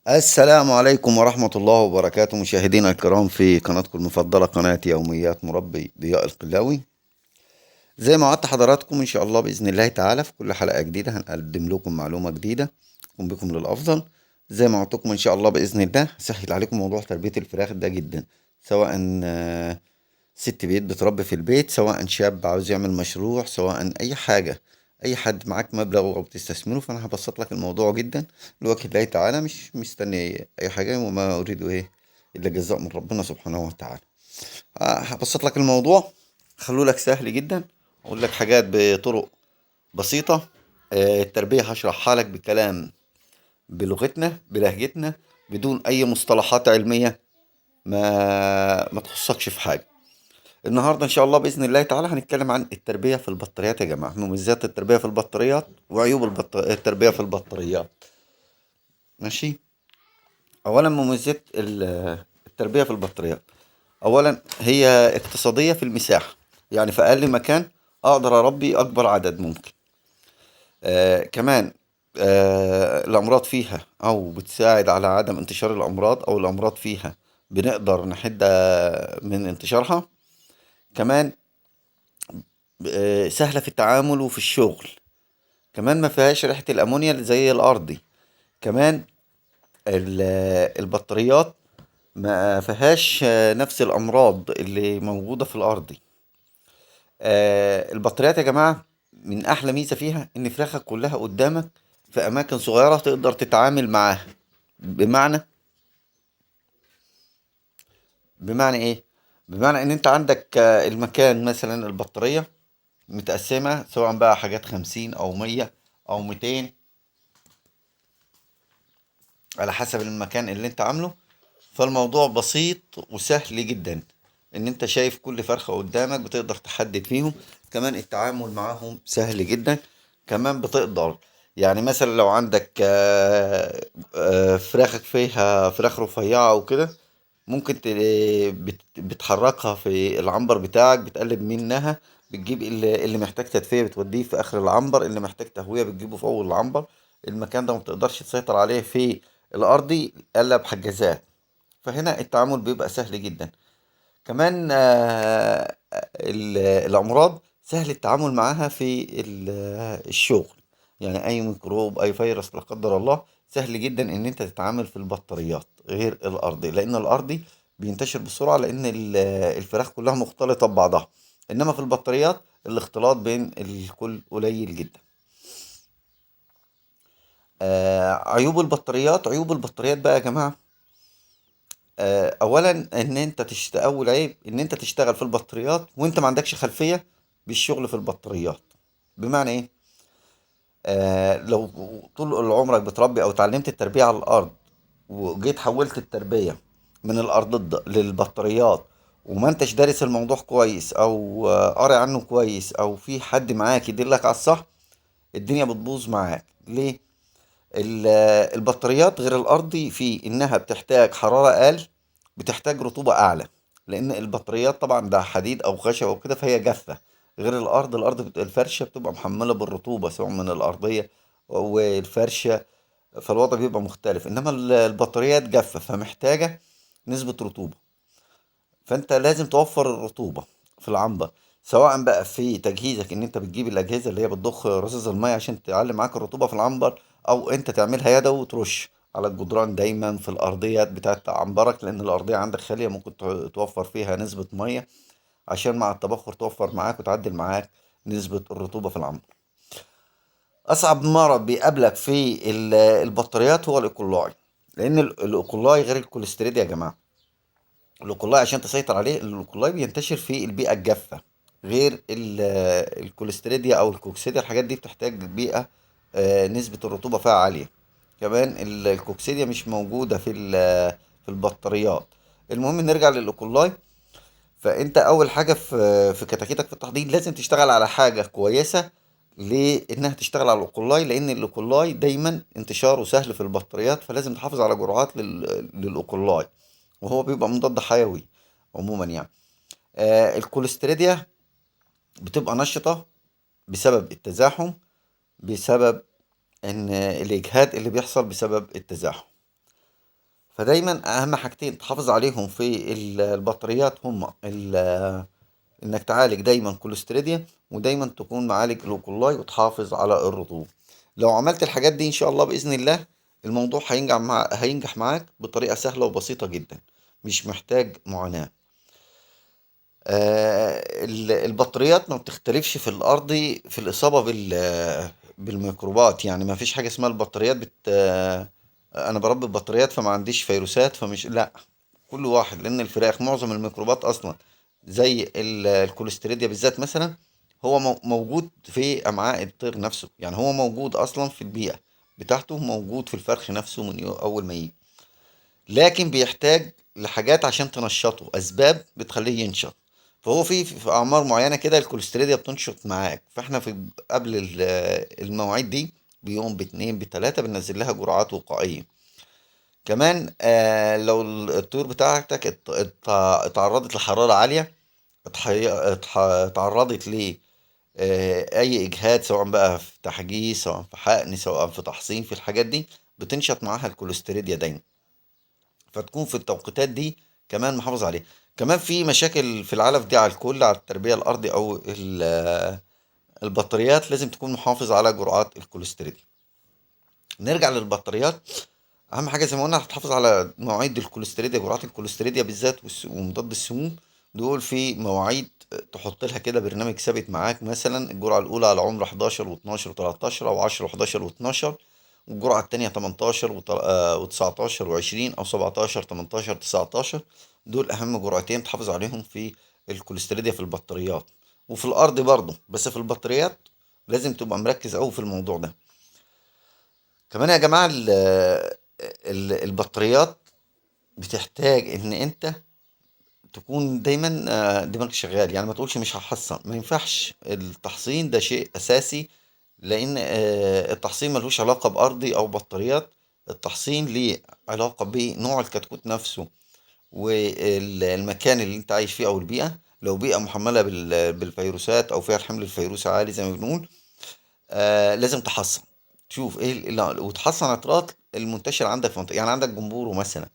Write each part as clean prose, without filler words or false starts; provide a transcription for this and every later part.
السلام عليكم ورحمة الله وبركاته، مشاهدينا الكرام في قناتكم المفضلة، قناة يوميات مربي ضياء القلاوي. زي ما وعدت حضراتكم إن شاء الله بإذن الله تعالى في كل حلقة جديدة هنقدم لكم معلومة جديدة تكون بكم للأفضل. زي ما وعدتكم إن شاء الله بإذن الله سهل عليكم موضوع تربية الفراخ ده جدا، سواء ست بيت بتربي في البيت، سواء شاب عاوز يعمل مشروع، سواء أي حاجة. أي حد معاك مبلغ أو بتستثمره، فأنا هبسط لك الموضوع جدا لوجه الله تعالى، مش مستني أي حاجة وما أريد إلا جزاء من ربنا سبحانه وتعالى. هبسط لك الموضوع، خلو لك سهل جدا، أقول لك حاجات بطرق بسيطة. التربية هشرحها لك بكلام بلغتنا بلهجتنا، بدون أي مصطلحات علمية ما تخصكش في حاجة. النهارده ان شاء الله باذن الله تعالى هنتكلم عن التربيه في البطاريات يا جماعه، مميزات التربيه في البطاريات وعيوب التربيه في البطاريات. ماشي. اولا مميزات التربيه في البطاريات. اولا هي اقتصاديه في المساحه، يعني في اقل مكان اقدر اربي اكبر عدد ممكن. كمان الامراض فيها او بتساعد على عدم انتشار الامراض، او الامراض فيها بنقدر نحد من انتشارها. كمان سهلة في التعامل وفي الشغل. كمان ما فيهاش ريحة الأمونيا اللي زي الأرضي. كمان البطاريات ما فيهاش نفس الأمراض اللي موجودة في الأرضي. البطاريات يا جماعة من أحلى ميزة فيها إن فراخك كلها قدامك في أماكن صغيرة تقدر تتعامل معاها. بمعنى بمعنى إيه؟ بمعنى إن أنت عندك المكان، مثلا البطارية متقسمة، سواء بقى حاجات 50 أو 100 أو 200، على حسب المكان اللي انت عامله. فالموضوع بسيط وسهل جدا، ان انت شايف كل فرخة قدامك بتقدر تحدد فيهم. كمان التعامل معاهم سهل جدا. كمان بتقدر، يعني مثلا لو عندك فراخك فيها فراخ رفيعة او كده، ممكن بتحركها في العنبر بتاعك، بتقلب منها، بتجيب اللي محتاج تدفئة بتوديه في آخر العنبر، اللي محتاج تهوية بتجيبه في أول العنبر. المكان ده ما بتقدرش تسيطر عليه في الأرضي إلا بحجازات. فهنا التعامل بيبقى سهل جدا. كمان الأمراض سهل التعامل معاها في الشغل. يعني أي ميكروب أي فيروس لا قدر الله، سهل جدا إن أنت تتعامل في البطاريات غير الأرضي، لأن الأرضي بينتشر بسرعة، لأن الفراخ كلها مختلطة ببعضها. إنما في البطاريات الاختلاط بين الكل قليل جدا. عيوب البطاريات بقى يا جماعة. اولا ان انت اول عيب ان انت تشتغل في البطاريات وانت ما عندكش خلفية بالشغل في البطاريات. بمعنى ايه؟ لو طول عمرك بتربي او اتعلمت التربية على الارض، وجيت حولت التربية من الارض للبطاريات، وما انتش دارس الموضوع كويس، او قاري عنه كويس، او في حد معاك يدلك على الصح، الدنيا بتبوظ معاك. ليه؟ ال- البطاريات غير الأرضي في إنها بتحتاج حرارة أقل، بتحتاج رطوبة أعلى، لأن البطاريات طبعا ده حديد أو خشب أو كده، فهي جافة. غير الأرض الفرشة بتبقى محملة بالرطوبة، سواء من الأرضية والفرشة، فالوضع بيبقى مختلف. إنما البطاريات جافة فمحتاجة نسبة رطوبة، فأنت لازم توفر الرطوبة في العنبر. سواء بقى في تجهيزك ان انت بتجيب الاجهزه اللي هي بتضخ رصاص الميه عشان تعلي معاك الرطوبه في العنبر، او انت تعملها يدوي وترش على الجدران دايما في الارضيات بتاعت عنبرك، لان الارضيه عندك خاليه، ممكن توفر فيها نسبه ميه عشان مع التبخر توفر معاك وتعدل معاك نسبه الرطوبه في العنبر. اصعب مرض بيقابلك في البطاريات هو الايكولاي، لان الايكولاي غير الكوليستريد يا جماعه. الايكولاي عشان تسيطر عليه، الايكولاي بينتشر في البيئة الجافة، غير الكوليستريديا او الكوكسيديا. الحاجات دي بتحتاج بيئة نسبة الرطوبة فيها عالية. كمان الكوكسيديا مش موجودة في البطاريات. المهم نرجع للايكولاي. فانت اول حاجة في كتاكيتك في التحضير لازم تشتغل على حاجة كويسة لانها تشتغل على الايكولاي، لان الايكولاي دايما انتشاره سهل في البطاريات، فلازم تحافظ على جرعات للايكولاي، وهو بيبقى مضاد حيوي عموما يعني. الكوليستريديا بتبقى نشطة بسبب التزاحم، بسبب ان الاجهاد اللي بيحصل بسبب التزاحم. فدايما اهم حاجتين تحافظ عليهم في البطاريات هما انك تعالج دايما كوليستريديا، ودايما تكون معالج لوكولاي، وتحافظ على الرطوبة. لو عملت الحاجات دي ان شاء الله باذن الله الموضوع هينجح معاك بطريقة سهلة وبسيطة جدا، مش محتاج معاناة. البطاريات ما بتختلفش في الارض في الاصابة بالميكروبات. يعني ما فيش حاجة اسمها البطاريات انا بربي بطاريات فما عنديش فيروسات، فمش لا. كل واحد، لان الفراخ معظم الميكروبات اصلا زي الكوليستيريديا بالذات مثلا، هو موجود في امعاء الطير نفسه. يعني هو موجود اصلا في البيئة بتاعته، موجود في الفرخ نفسه من اول ما يجي، لكن بيحتاج لحاجات عشان تنشطه، اسباب بتخليه ينشط. فهو في اعمار معينه كده الكوليستيريديا بتنشط معاك، فاحنا في قبل المواعيد دي بيوم باتنين بتلاتة بننزل لها جرعات وقائيه. كمان لو الطيور بتاعتك اتعرضت لحراره عاليه، اتعرضت ل اي اجهاد، سواء بقى في تحجيز، سواء في حقن، سواء في تحصين، في الحاجات دي بتنشط معاها الكوليستيريديا دايما. فتكون في التوقيتات دي كمان محافظ عليه. كمان في مشاكل في العلف دي على الكل، على التربية الأرضي أو البطاريات، لازم تكون محافظ على جرعات الكوليسترول. نرجع للبطاريات. أهم حاجة زي ما قلنا هتحافظ على مواعيد الكوليستريديا، جرعات الكوليستريديا بالذات ومضاد السموم دول في مواعيد. تحط لها كده برنامج ثابت معاك، مثلا الجرعة الأولى على عمر 11 و12 و13 أو 10 و11 و12، والجرعة التانية 18 و19 و20 أو 17 18 19. دول أهم جرعتين تحافظ عليهم في الكوليستريديا في البطاريات. وفي الأرض برضه، بس في البطاريات لازم تبقى مركز أوي في الموضوع ده. كمان يا جماعة البطاريات بتحتاج ان انت تكون دايما دماغك شغال. يعني ما تقولش مش هحصن، ما ينفعش. التحصين ده شيء اساسي، لان التحصين ملوش علاقة بارضي او بطاريات. التحصين ليه علاقة بنوع الكتكوت نفسه، والمكان اللي انت عايش فيه او البيئة. لو بيئة محملة بالفيروسات او فيها الحمل الفيروسي عالي زي ما بنقول، لازم تحصن. تشوف ايه وتحصن عطرات المنتشرة عندك في منطقة. يعني عندك جمبورو مثلا،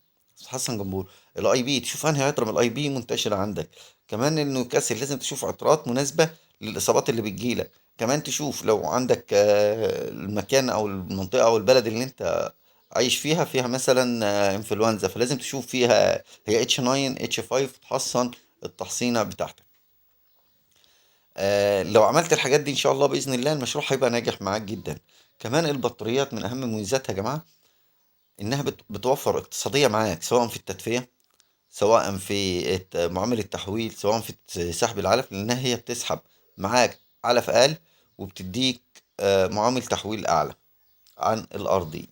تحصن جمبورو. الاي بي، تشوف انهي عطر من الاي بي منتشرة عندك. كمان النيوكاسل لازم تشوف عطرات مناسبة للاصابات اللي بتجيلك. كمان تشوف لو عندك المكان او المنطقة او البلد اللي انت عايش فيها مثلا انفلونزا، فلازم تشوف فيها هي اتش 9 اتش 5، تحصن التحصينة بتاعتك. لو عملت الحاجات دي ان شاء الله باذن الله المشروع هيبقى ناجح معاك جدا. كمان البطاريات من اهم مميزاتها يا جماعه انها بتوفر اقتصاديه معاك، سواء في التدفئه، سواء في معامل التحويل، سواء في سحب العلف، لانها هي بتسحب معاك علف اقل، وبتديك معامل تحويل اعلى عن الارضي.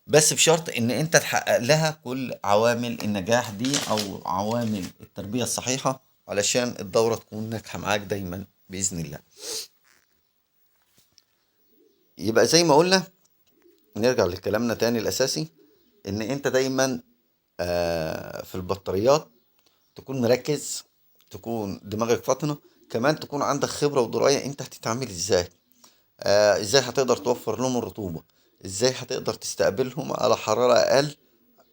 بس بشرط ان انت تحقق لها كل عوامل النجاح دي، او عوامل التربيه الصحيحه، علشان الدوره تكون ناجحه معاك دايما باذن الله. يبقى زي ما قلنا، نرجع لكلامنا تاني الأساسي، إن أنت دايما في البطاريات تكون مركز، تكون دماغك فاطنة. كمان تكون عندك خبرة ودراية أنت هتتعامل إزاي، إزاي هتقدر توفر لهم الرطوبة، إزاي هتقدر تستقبلهم على حرارة أقل.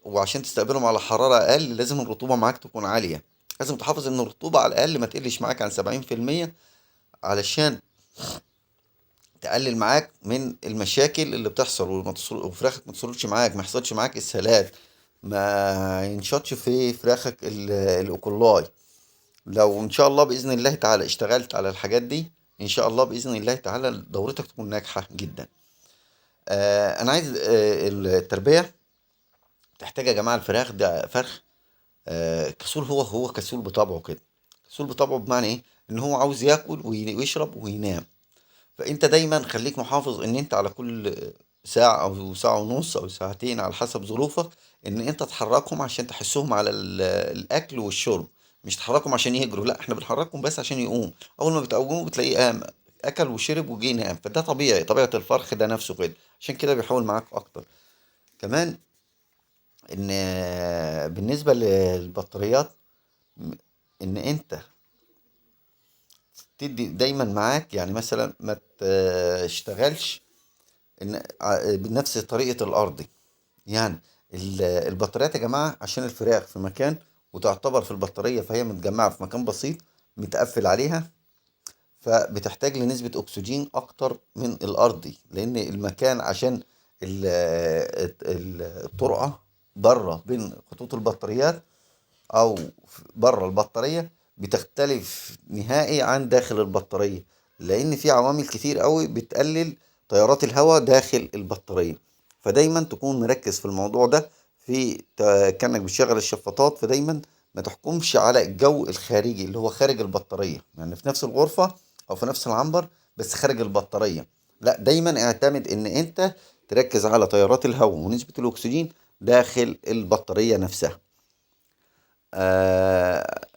وعشان تستقبلهم على حرارة أقل لازم الرطوبة معاك تكون عالية. لازم تحافظ إن الرطوبة على الأقل ما تقلش معاك عن 70%، علشان تقلل معاك من المشاكل اللي بتحصل، وفراخك ما تصرفش معاك، ما يحصلش معاك اسهالات، ما ينشطش في فراخك الاوكولاي. لو ان شاء الله باذن الله تعالى اشتغلت على الحاجات دي، ان شاء الله باذن الله تعالى دورتك تكون ناجحه جدا. انا عايز التربيه تحتاج يا جماعه. الفراخ ده فرخ كسول، هو كسول بطبعه كده. كسول بطبعه بمعنى ايه؟ ان هو عاوز ياكل ويشرب وينام. فانت دايما خليك محافظ ان انت على كل ساعة او ساعة ونص او ساعتين على حسب ظروفك، ان انت تحركهم عشان تحسهم على الاكل والشرب. مش تحركهم عشان يجروا، لا، احنا بنحركهم بس عشان يقوم. اول ما بتقومه بتلاقيه قام، اكل وشرب وجه ينام. فده طبيعي، طبيعة الفرخ ده نفسه كده، عشان كده بيحاول معاك اكتر. كمان ان بالنسبة للبطاريات، ان انت تدي دايما معاك، يعني مثلا ما تشتغلش بنفس طريقة الأرض. يعني البطاريات يا جماعة عشان الفراخ في مكان وتعتبر في البطارية، فهي متجمعة في مكان بسيط متقفل عليها، فبتحتاج لنسبة أكسجين أكتر من الأرضي، لأن المكان عشان الطرقة بره بين خطوط البطاريات أو بره البطارية بتختلف نهائي عن داخل البطارية، لأن في عوامل كتير قوي بتقلل تيارات الهواء داخل البطارية. فدايما تكون مركز في الموضوع ده، كأنك بتشغل الشفاطات، فدايما ما تحكمش على الجو الخارجي اللي هو خارج البطارية، يعني في نفس الغرفة أو في نفس العنبر بس خارج البطارية. لا، دايما اعتمد ان انت تركز على تيارات الهواء ونسبة الاكسجين داخل البطارية نفسها. آه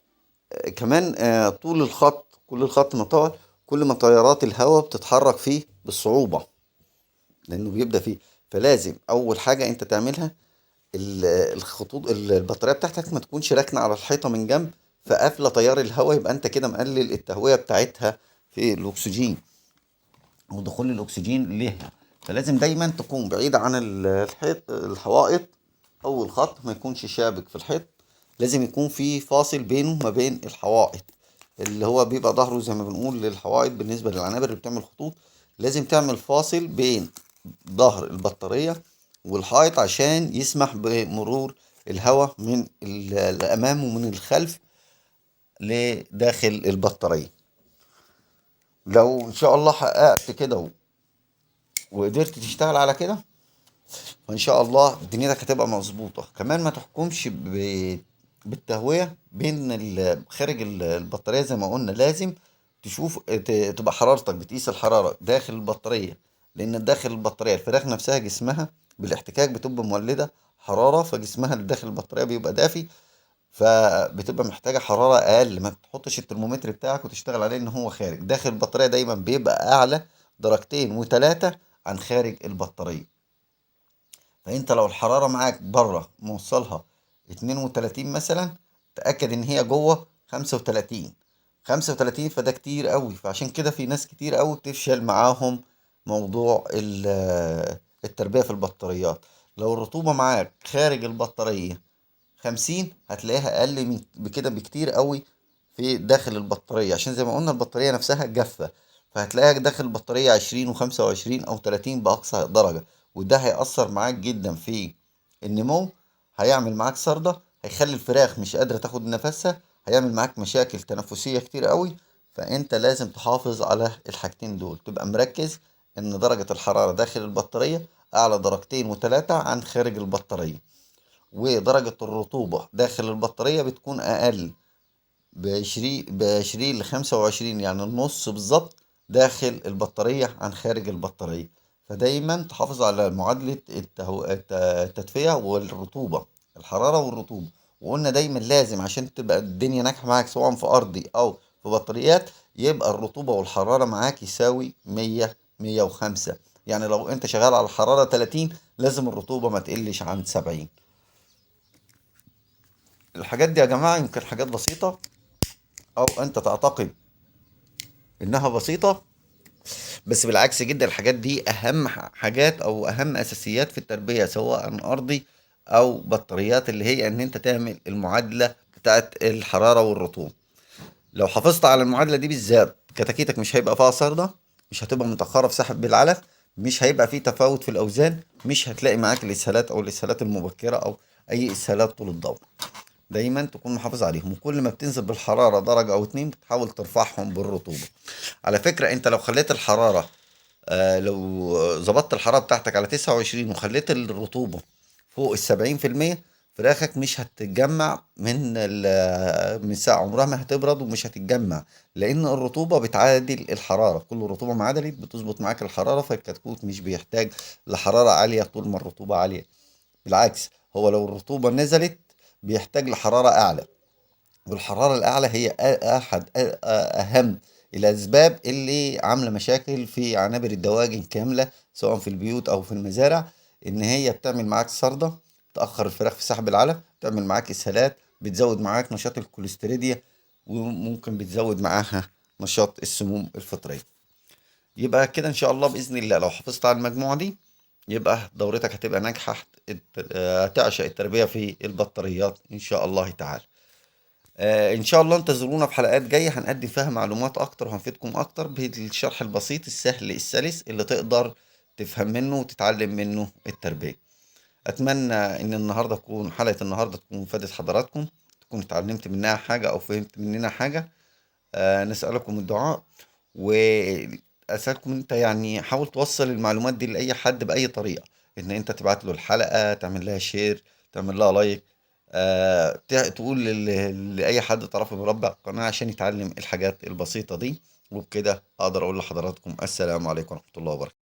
كمان طول الخط، كل الخط ما طال كل ما تيارات الهواء بتتحرك فيه بالصعوبة، لأنه بيبدأ فيه. فلازم أول حاجة أنت تعملها الخطوط البطارية بتاعتك ما تكونش راكنة على الحيطة من جنب فقافلة تيار الهواء، يبقى أنت كده مقلل التهوية بتاعتها في الأكسجين ودخول الأكسجين ليها. فلازم دايما تكون بعيدة عن الحيط، الحوائط أو الخط ما يكونش شابك في الحيط. لازم يكون في فاصل بينه ما بين الحوائط، اللي هو بيبقى ظهره زي ما بنقول للحوائط بالنسبة للعنابر اللي بتعمل خطوط. لازم تعمل فاصل بين ظهر البطارية والحائط عشان يسمح بمرور الهواء من الأمام ومن الخلف لداخل البطارية. لو إن شاء الله حققت كده وقدرت تشتغل على كده، فان شاء الله دنيتك هتبقى مظبوطه. كمان ما تحكمش بالتهويه بين خارج البطاريه، زي ما قلنا لازم تشوف تبقى حرارتك بتقيس الحراره داخل البطاريه، لان داخل البطاريه الفراخ نفسها جسمها بالاحتكاك بتبقى مولده حراره، فجسمها اللي داخل البطاريه بيبقى دافي، فبتبقى محتاجه حراره اقل. ما تحطش الترمومتر بتاعك وتشتغل عليه ان هو خارج. داخل البطاريه دايما بيبقى اعلى درجتين وثلاثه عن خارج البطاريه. فانت لو الحرارة معاك بره موصلها 32 مثلا، تأكد ان هي جوه 35. 35 فده كتير قوي، فعشان كده في ناس كتير قوي بتفشل معاهم موضوع التربية في البطاريات. لو الرطوبة معاك خارج البطارية 50، هتلاقيها اقل من بكده بكتير قوي في داخل البطارية، عشان زي ما قلنا البطارية نفسها جافة. فهتلاقيها داخل البطارية 20 و25 أو 30 بأقصى درجة، وده هيأثر معاك جدا في النمو، هيعمل معاك سردة، هيخلي الفراخ مش قادرة تاخد نفسها، هيعمل معاك مشاكل تنفسية كتير قوي. فأنت لازم تحافظ على الحاجتين دول، تبقى مركز إن درجة الحرارة داخل البطارية أعلى درجتين وتلاتة عن خارج البطارية، ودرجة الرطوبة داخل البطارية بتكون أقل بعشرين ل25، يعني النص بالظبط داخل البطارية عن خارج البطارية. فدايما تحافظ على معادلة التدفئة والرطوبة، الحرارة والرطوبة. وقلنا دايما لازم عشان تبقى الدنيا ناجحة معاك سواء في أرضي أو في بطاريات، يبقى الرطوبة والحرارة معاك يساوي 100 105. يعني لو انت شغال على الحرارة 30، لازم الرطوبة ما تقلش عن 70. الحاجات دي يا جماعة يمكن حاجات بسيطة أو أنت تعتقد إنها بسيطة، بس بالعكس جدا الحاجات دي أهم حاجات أو أهم أساسيات في التربية سواء أرضي أو بطاريات، اللي هي إن أنت تعمل المعادلة بتاعت الحرارة والرطوبة. لو حافظت على المعادلة دي بالذات، كتاكيتك مش هيبقى فيها صردة، مش هتبقى متأخرة في سحب بالعلف، مش هيبقى فيه تفاوت في الأوزان، مش هتلاقي معاك الإسهالات أو الإسهالات المبكرة أو أي إسهالات طول الدورة. دايما تكون محافظ عليهم، وكل ما بتنزل بالحرارة درجة أو اتنين بتحاول ترفعهم بالرطوبة. على فكرة انت لو خليت الحرارة لو ظبطت الحرارة بتاعتك على 29 وخليت الرطوبة فوق 70%، فراخك مش هتتجمع من ساعة عمرها ما هتبرد ومش هتتجمع، لأن الرطوبة بتعادل الحرارة. كل الرطوبة ما عدلت بتظبط معاك الحرارة، فالكتكوت مش بيحتاج لحرارة عالية طول ما الرطوبة عالية. بالعكس، هو لو الرطوبة نزلت بيحتاج لحرارة أعلى، والحرارة الأعلى هي أحد أهم الأسباب اللي عاملة مشاكل في عنابر الدواجن كاملة سواء في البيوت أو في المزارع. إن هي بتعمل معاك صردة، تأخر الفراخ في سحب العلف، بتعمل معاك إسهالات، بتزود معاك نشاط الكوليستيريديا، وممكن بتزود معاها نشاط السموم الفطرية. يبقى كده إن شاء الله بإذن الله لو حافظت على المجموعة دي يبقى دورتك هتبقى ناجحة، هتعشق التربية في البطاريات إن شاء الله تعالى. إن شاء الله انتظرونا في حلقات جاية هنقدم فيها معلومات أكتر وهنفيدكم أكتر بالشرح البسيط السهل السلس اللي تقدر تفهم منه وتتعلم منه التربية. أتمنى إن النهاردة تكون حلقة النهاردة تكون فادت حضراتكم، تكون اتعلمت منها حاجة أو فهمت مننا حاجة. نسألكم الدعاء، وأسألكم أنت يعني حاول توصل المعلومات دي لأي حد بأي طريقة، إن أنت تبعت له الحلقة، تعمل لها شير، تعمل لها لايك، تقول لأي حد طرف مربع القناة عشان يتعلم الحاجات البسيطة دي. وبكده أقدر أقول لحضراتكم السلام عليكم ورحمة الله وبركاته.